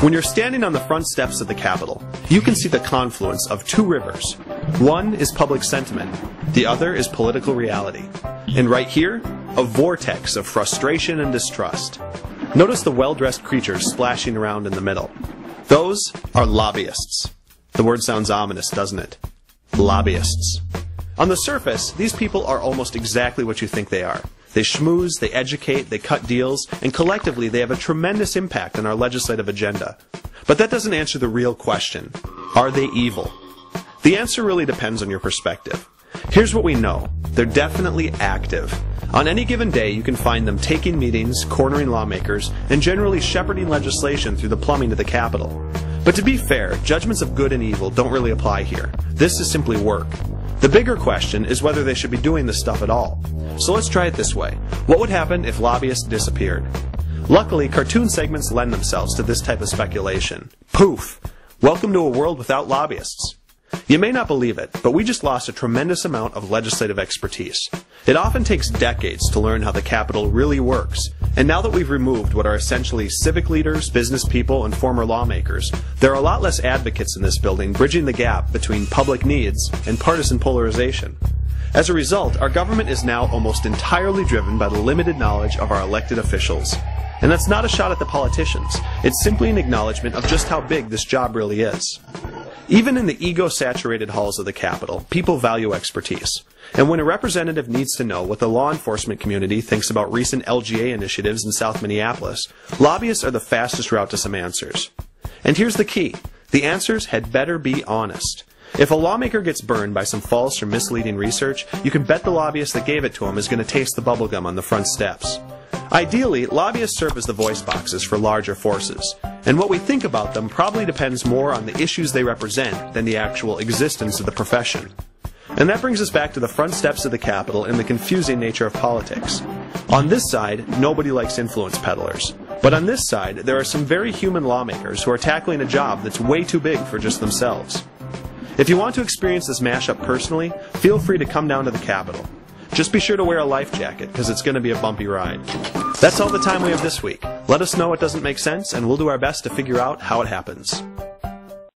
When you're standing on the front steps of the Capitol, you can see the confluence of two rivers. One is public sentiment, the other is political reality. And right here, a vortex of frustration and distrust. Notice the well-dressed creatures splashing around in the middle. Those are lobbyists. The word sounds ominous, doesn't it? Lobbyists. On the surface, these people are almost exactly what you think they are. They schmooze, they educate, they cut deals, and collectively they have a tremendous impact on our legislative agenda. But that doesn't answer the real question. Are they evil? The answer really depends on your perspective. Here's what we know. They're definitely active. On any given day, you can find them taking meetings, cornering lawmakers, and generally shepherding legislation through the plumbing of the Capitol. But to be fair, judgments of good and evil don't really apply here. This is simply work. The bigger question is whether they should be doing this stuff at all. So let's try it this way. What would happen if lobbyists disappeared? Luckily, cartoon segments lend themselves to this type of speculation. Poof! Welcome to a world without lobbyists. You may not believe it, but we just lost a tremendous amount of legislative expertise. It often takes decades to learn how the Capitol really works, and now that we've removed what are essentially civic leaders, business people, and former lawmakers, there are a lot less advocates in this building bridging the gap between public needs and partisan polarization. As a result, our government is now almost entirely driven by the limited knowledge of our elected officials. And that's not a shot at the politicians, it's simply an acknowledgement of just how big this job really is. Even in the ego-saturated halls of the Capitol, people value expertise. And when a representative needs to know what the law enforcement community thinks about recent LGA initiatives in South Minneapolis, lobbyists are the fastest route to some answers. And here's the key. The answers had better be honest. If a lawmaker gets burned by some false or misleading research, you can bet the lobbyist that gave it to him is going to taste the bubblegum on the front steps. Ideally, lobbyists serve as the voice boxes for larger forces, and what we think about them probably depends more on the issues they represent than the actual existence of the profession. And that brings us back to the front steps of the Capitol and the confusing nature of politics. On this side, nobody likes influence peddlers. But on this side, there are some very human lawmakers who are tackling a job that's way too big for just themselves. If you want to experience this mashup personally, feel free to come down to the Capitol. Just be sure to wear a life jacket, because it's going to be a bumpy ride. That's all the time we have this week. Let us know what doesn't make sense, and we'll do our best to figure out how it happens.